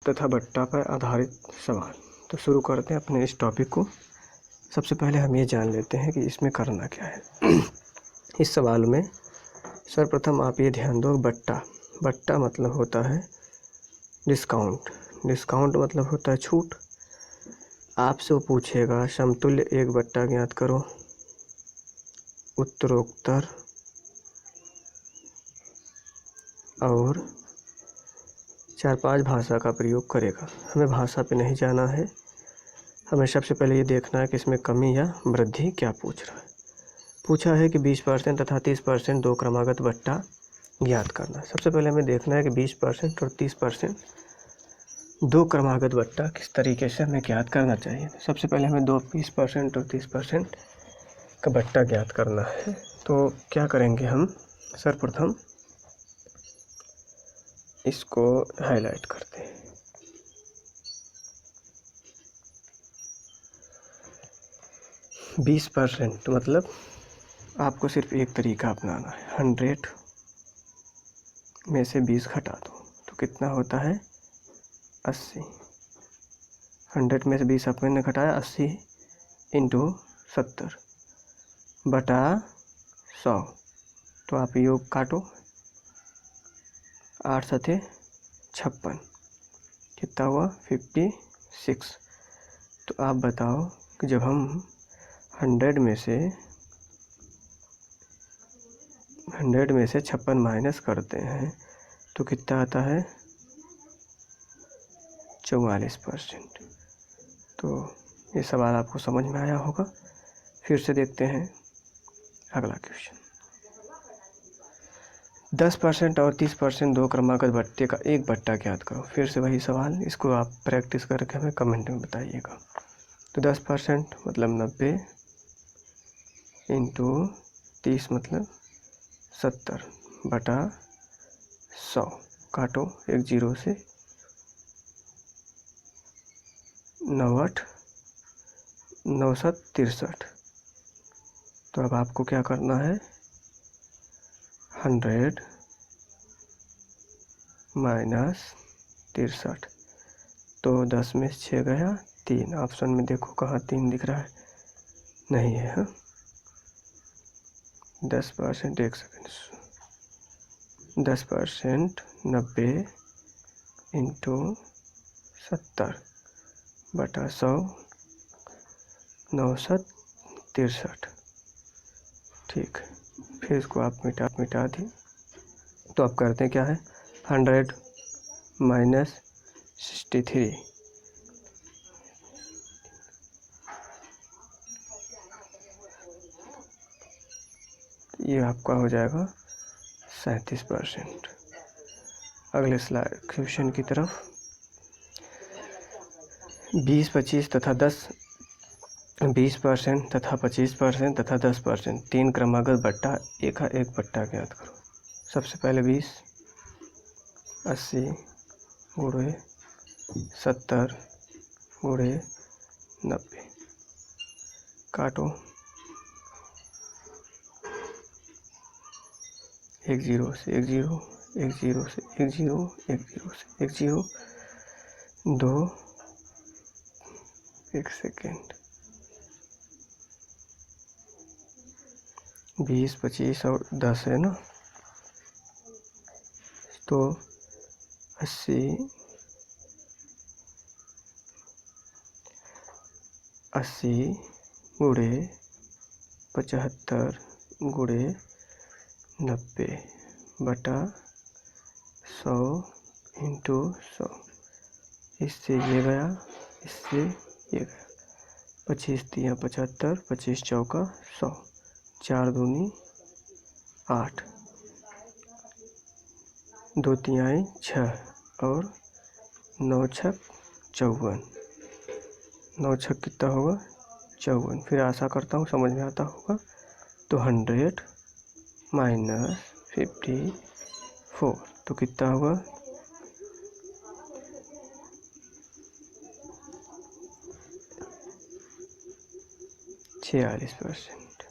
तथा बट्टा पर आधारित सवाल। तो शुरू करते हैं अपने इस टॉपिक को। सबसे पहले हम ये जान लेते हैं कि इसमें करना क्या है। इस सवाल में सर्वप्रथम आप ये ध्यान दो, बट्टा मतलब होता है डिस्काउंट। डिस्काउंट मतलब होता है छूट। आपसे वो पूछेगा समतुल्य एक बट्टा ज्ञात करो, उत्तरोत्तर और 4-5 भाषा का प्रयोग करेगा। हमें भाषा पे नहीं जाना है, हमें सबसे पहले ये देखना है कि इसमें कमी या वृद्धि क्या पूछ रहा है। पूछा है कि 20% तथा 30% दो क्रमागत बट्टा ज्ञात करना है। सबसे पहले हमें देखना है कि 20% और 30% दो क्रमागत बट्टा किस तरीके से हमें ज्ञात करना चाहिए। सबसे पहले हमें 20% और 30% का बट्टा ज्ञात करना है। तो क्या करेंगे हम, सर्वप्रथम इसको हाईलाइट करते हैं। बीस % मतलब आपको सिर्फ एक तरीका अपनाना है, 100 में से 20 घटा दो तो कितना होता है 80। 100 में से 20 आपने घटाया, 80 इंटू 70 बटा 100। तो आप योग काटो, 8 सते 56, कितना हुआ 56। तो आप बताओ कि जब हम 100 में से 56 माइनस करते हैं तो कितना आता है 44%। तो ये सवाल आपको समझ में आया होगा। फिर से देखते हैं अगला क्वेश्चन। 10% और 30% दो क्रमागत बट्टे का एक बट्टा ज्ञात करो। फिर से वही सवाल, इसको आप प्रैक्टिस करके हमें कमेंट में बताइएगा। तो 10% मतलब 90 इंटू 30 मतलब 70 बटा 100, काटो एक जीरो से, 963। तो अब आपको क्या करना है, 100 माइनस 63। तो 10 में 6 गया 3। ऑप्शन में देखो कहाँ 3 दिख रहा है, नहीं है। हाँ 10%, एक सेकेंड, 10% 90 इंटू 70 बटा 100, 963। ठीक, फिर इसको आप मिटा दी। तो आप करते हैं क्या है, 100 माइनस 63, ये आपका हो जाएगा 37%। अगले स्लाइड क्वेश्चन की तरफ। 20% तथा 25% तथा 10% तीन क्रमागत बट्टा एक बट्टा ज्ञात करो। सबसे पहले 20, 80 गुणे 70 गुणे 90, काटो एक जीरो से एक जीरो, एक जीरो से एक जीरो, एक जीरो से एक जीरो, 2, एक सेकेंड, 20, 25 और 10 है ना, तो 80 गुणे 75 गुणे 90 बटा 100 इंटू 100। इससे ये गया, इससे ये गया, 25 3 75, 25 चौका 100, 4 दूनी 8, 2 तिहाई 6 और 9 छक 54। 9 छक कितना होगा 54। फिर आशा करता हूँ समझ में आता होगा। तो 100 माइनस 54 तो कितना होगा 46%।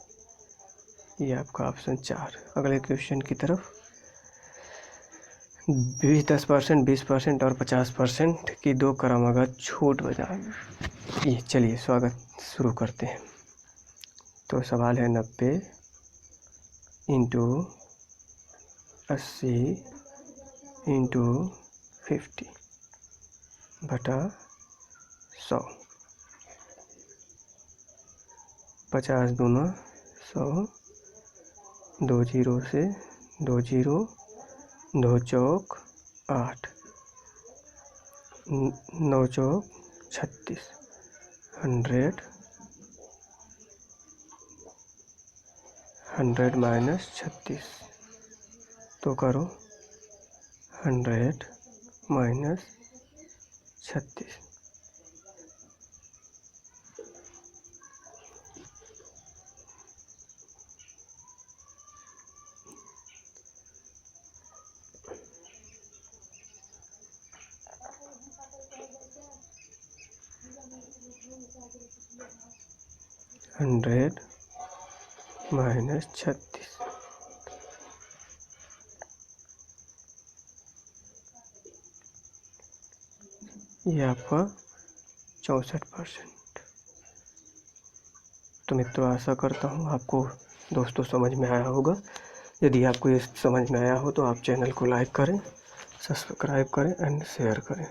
ये आपका ऑप्शन 4। अगले क्वेश्चन की तरफ। 10%, 20% और 50% की 2 क्रमागत छूट बजाय। ये चलिए स्वागत शुरू करते हैं। तो सवाल है 90 इंटू 80 इंटू 50 बटा 100। 50 दूना 100, 2 जीरो से 2 जीरो, 2 चौक 8, 9 चौक 36, 100 माइनस 36। तो करो 100 माइनस 36। Hundred minus 36। ये आपका 64%। तो मित्रों आशा करता हूँ आपको दोस्तों समझ में आया होगा। यदि आपको ये समझ में आया हो तो आप चैनल को लाइक करें, सब्सक्राइब करें एंड शेयर करें।